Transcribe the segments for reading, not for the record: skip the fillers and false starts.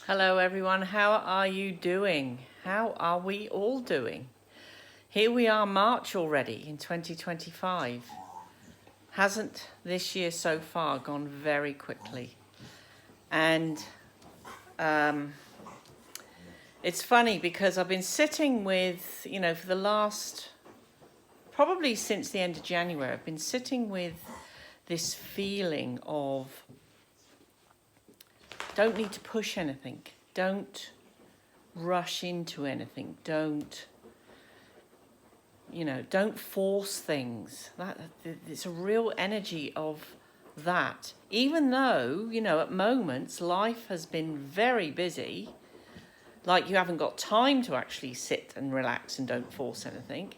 Hello everyone, how are you doing? How are we all doing? Here we are, March already in 2025. Hasn't this year so far gone very quickly? And it's funny because I've been sitting with, for the last, probably since the end of January, I've been sitting with this feeling of don't need to push anything, don't rush into anything, don't force things. It's a real energy of that. Even though, at moments life has been very busy, like you haven't got time to actually sit and relax and don't force anything.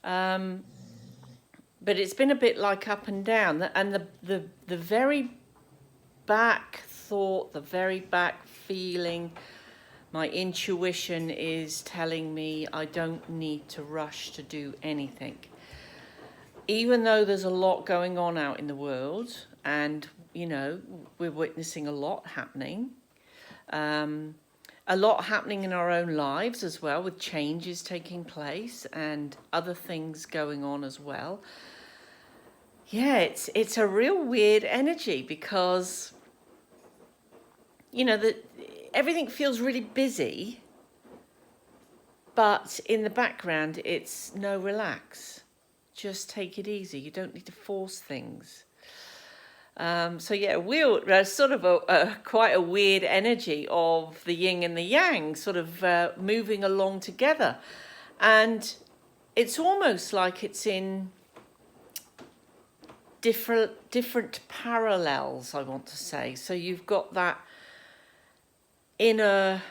But it's been a bit like up and down, and the very back thought, the very back feeling, my intuition is telling me I don't need to rush to do anything. Even though there's a lot going on out in the world and, we're witnessing a lot happening. A lot happening in our own lives as well, with changes taking place and other things going on as well. Yeah, it's a real weird energy because everything feels really busy, but in the background it's no, relax, just take it easy, you don't need to force things. Sort of quite a weird energy of the yin and the yang sort of moving along together, and it's almost like it's in different parallels, I want to say. So you've got that inner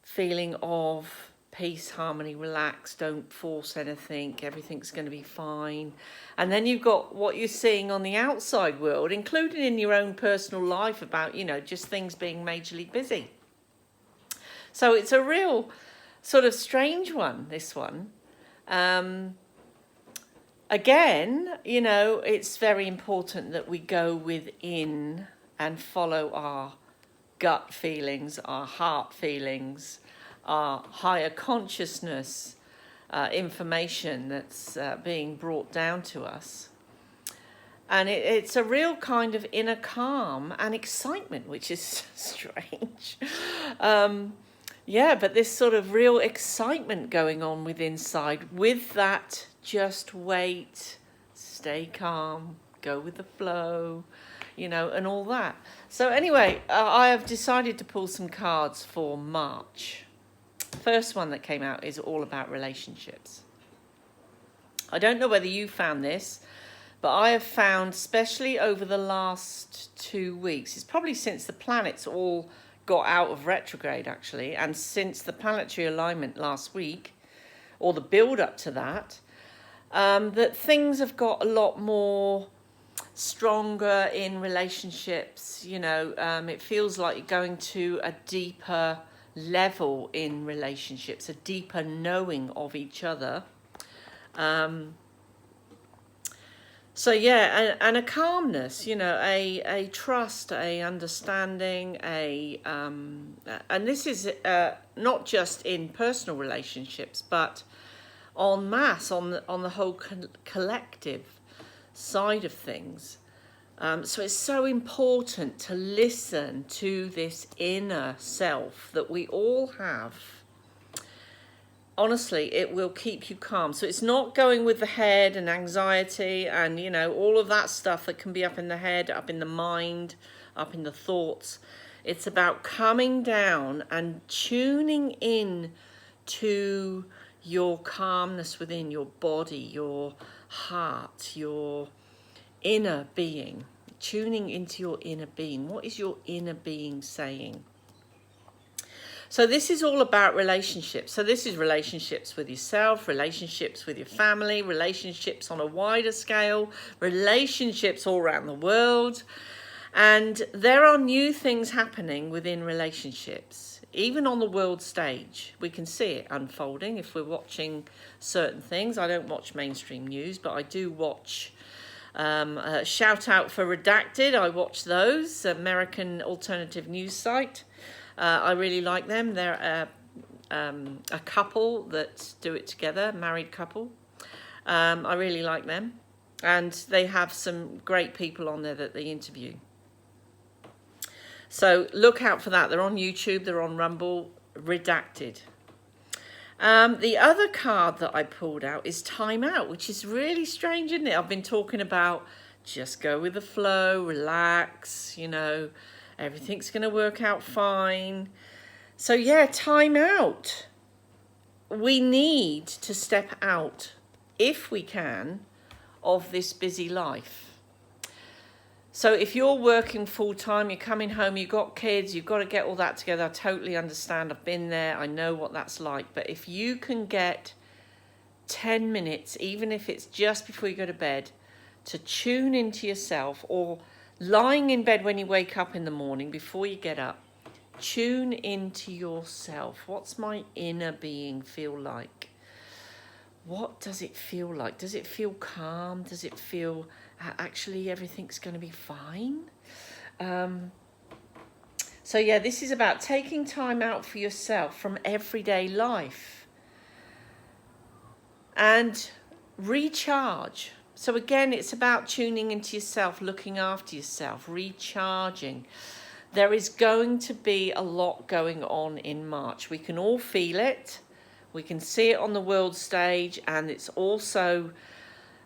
feeling of peace, harmony, relax, don't force anything, everything's going to be fine. And then you've got what you're seeing on the outside world, including in your own personal life, about, just things being majorly busy. So it's a real sort of strange one, this one. Again, it's very important that we go within and follow our gut feelings, our heart feelings, our higher consciousness information that's being brought down to us. And it's a real kind of inner calm and excitement, which is strange. But this sort of real excitement going on with inside, with that just wait, stay calm, go with the flow, and all that. So anyway, I have decided to pull some cards for March. First one that came out is all about relationships. I don't know whether you found this, but I have found, especially over the last 2 weeks, it's probably since the planets all got out of retrograde actually, and since the planetary alignment last week, or the build up to that, that things have got a lot more stronger in relationships. It feels like you're going to a deeper level in relationships, a deeper knowing of each other. And a calmness, a trust, a understanding, and this is not just in personal relationships, but en masse, on the whole collective side of things. So it's so important to listen to this inner self that we all have. Honestly, it will keep you calm. So it's not going with the head and anxiety and, all of that stuff that can be up in the head, up in the mind, up in the thoughts. It's about coming down and tuning in to your calmness within your body, your heart, your inner being, tuning into your inner being. What is your inner being saying? So this is all about relationships. So this is relationships with yourself, relationships with your family, relationships on a wider scale, relationships all around the world. And there are new things happening within relationships, even on the world stage. We can see it unfolding if we're watching certain things. I don't watch mainstream news, but I do watch Shout out for Redacted. I watch those, American alternative news site. I really like them. They're a couple that do it together, married couple. I really like them. And they have some great people on there that they interview. So look out for that. They're on YouTube, they're on Rumble, Redacted. The other card that I pulled out is Time Out, which is really strange, isn't it? I've been talking about just go with the flow, relax, you know, everything's going to work out fine. So yeah, time out. We need to step out, if we can, of this busy life. So if you're working full time, you're coming home, you've got kids, you've got to get all that together. I totally understand. I've been there. I know what that's like. But if you can get 10 minutes, even if it's just before you go to bed, to tune into yourself, or lying in bed when you wake up in the morning before you get up, tune into yourself. What's my inner being feel like? What does it feel like? Does it feel calm? Does it feel actually everything's going to be fine? So yeah, this is about taking time out for yourself from everyday life and recharge. So again, it's about tuning into yourself, looking after yourself, recharging. There is going to be a lot going on in March. We can all feel it. We can see it on the world stage, and it's also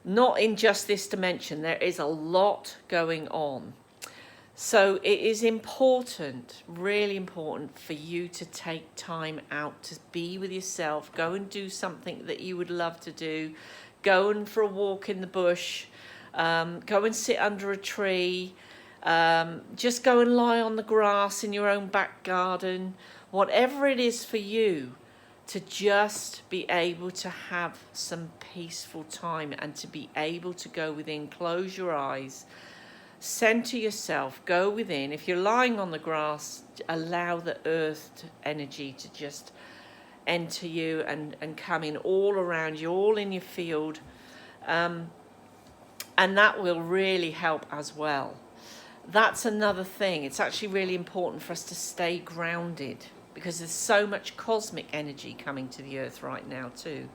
not in just this dimension. There is a lot going on. So it is important, really important, for you to take time out to be with yourself. Go and do something that you would love to do. Go and for a walk in the bush. Go and sit under a tree. Just go and lie on the grass in your own back garden. Whatever it is for you, to just be able to have some peaceful time and to be able to go within, close your eyes, center yourself, go within. If you're lying on the grass, allow the earth energy to just enter you and come in all around you, all in your field. And that will really help as well. That's another thing. It's actually really important for us to stay grounded, because there's so much cosmic energy coming to the earth right now too.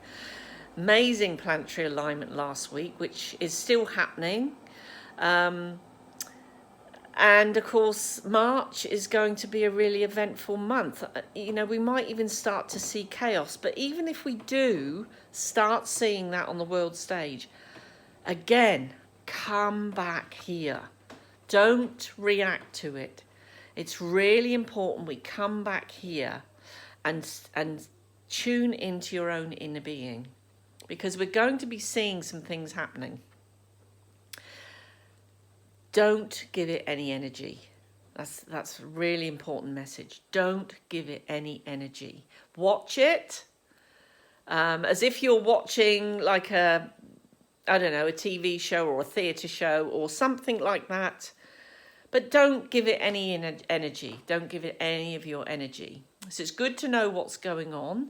Amazing planetary alignment last week, which is still happening. And of course, March is going to be a really eventful month. You know, we might even start to see chaos, but even if we do start seeing that on the world stage, again, come back here. Don't react to it. It's really important we come back here and tune into your own inner being, because we're going to be seeing some things happening. Don't give it any energy. That's a really important message. Don't give it any energy. Watch it as if you're watching like a TV show or a theatre show or something like that. But don't give it any energy. Don't give it any of your energy. So it's good to know what's going on,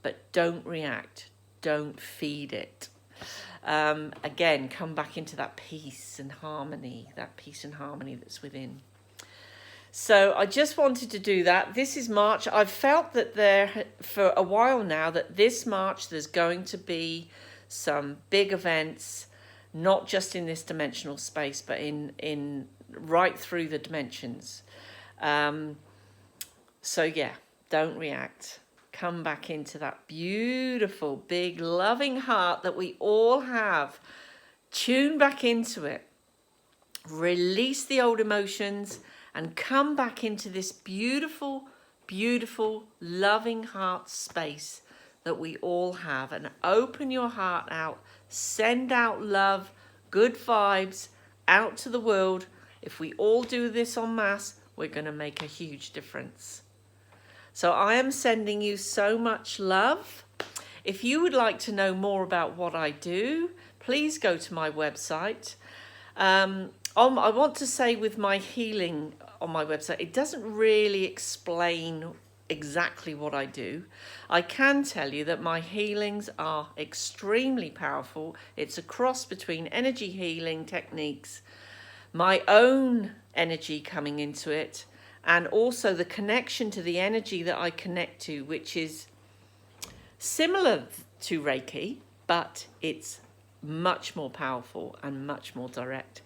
but don't react. Don't feed it. Again, come back into that peace and harmony, that's within. So I just wanted to do that. This is March. I've felt that there, for a while now, that this March there's going to be some big events, not just in this dimensional space, but in right through the dimensions. So yeah, don't react. Come back into that beautiful, big, loving heart that we all have. Tune back into it. Release the old emotions and come back into this beautiful, beautiful, loving heart space that we all have. And open your heart out. Send out love, good vibes out to the world. If we all do this en masse, we're going to make a huge difference. So I am sending you so much love. If you would like to know more about what I do, please go to my website. I want to say with my healing on my website, it doesn't really explain exactly what I do. I can tell you that my healings are extremely powerful. It's a cross between energy healing techniques, my own energy coming into it, and also the connection to the energy that I connect to, which is similar to Reiki, but it's much more powerful and much more direct.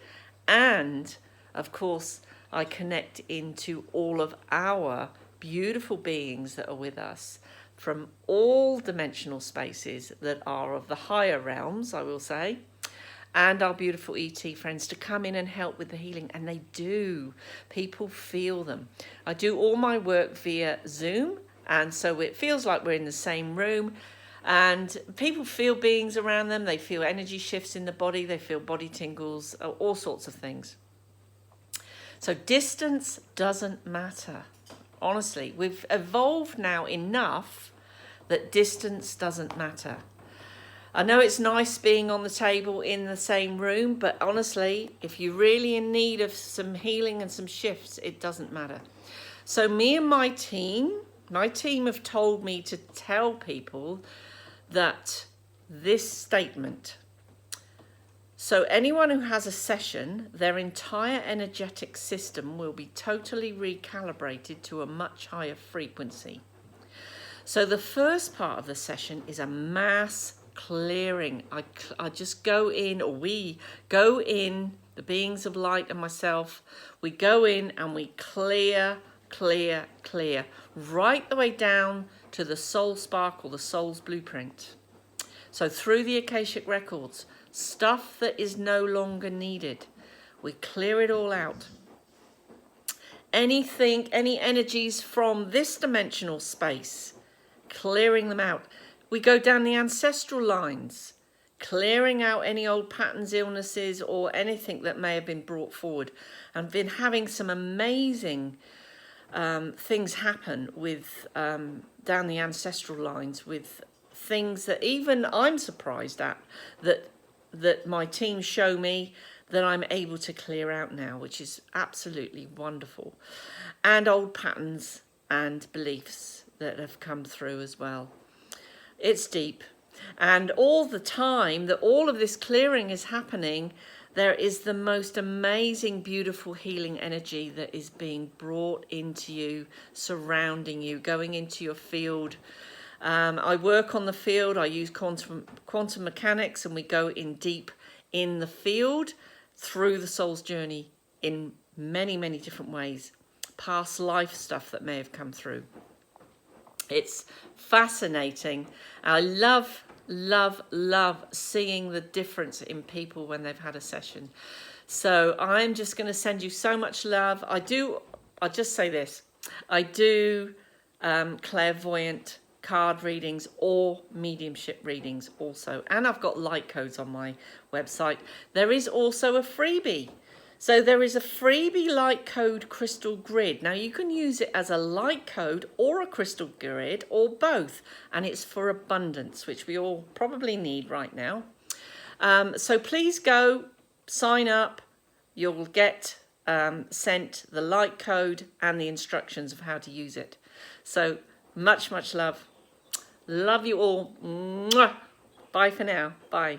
And of course, I connect into all of our beautiful beings that are with us from all dimensional spaces that are of the higher realms, I will say, and our beautiful ET friends to come in and help with the healing. And they do. People feel them. I do all my work via Zoom, and so it feels like we're in the same room. And people feel beings around them. They feel energy shifts in the body. They feel body tingles, all sorts of things. So distance doesn't matter. Honestly, we've evolved now enough that distance doesn't matter. I know it's nice being on the table in the same room, but honestly, if you're really in need of some healing and some shifts, it doesn't matter. So me and my team have told me to tell people that this statement. So anyone who has a session, their entire energetic system will be totally recalibrated to a much higher frequency. So the first part of the session is a mass clearing. I just go in, or we go in, the beings of light and myself, we go in and we clear, right the way down to the soul spark or the soul's blueprint. So through the Akashic records, stuff that is no longer needed, we clear it all out. Anything, any energies from this dimensional space, clearing them out. We go down the ancestral lines, clearing out any old patterns, illnesses, or anything that may have been brought forward. And been having some amazing things happen with down the ancestral lines, with things that even I'm surprised at, that my team show me that I'm able to clear out now, which is absolutely wonderful. And old patterns and beliefs that have come through as well. It's deep. And all the time that all of this clearing is happening, there is the most amazing, beautiful healing energy that is being brought into you, surrounding you, going into your field. I work on the field. I use quantum mechanics, and we go in deep in the field through the soul's journey in many, many different ways. Past life stuff that may have come through. It's fascinating. I love seeing the difference in people when they've had a session. So I'm just going to send you so much love. I'll just say this. I do clairvoyant card readings or mediumship readings also. And I've got light codes on my website. There is also a freebie. So there is a freebie light code crystal grid. Now you can use it as a light code or a crystal grid or both. And it's for abundance, which we all probably need right now. So please go sign up. You'll get sent the light code and the instructions of how to use it. So much love. Love you all. Mwah. Bye for now. Bye.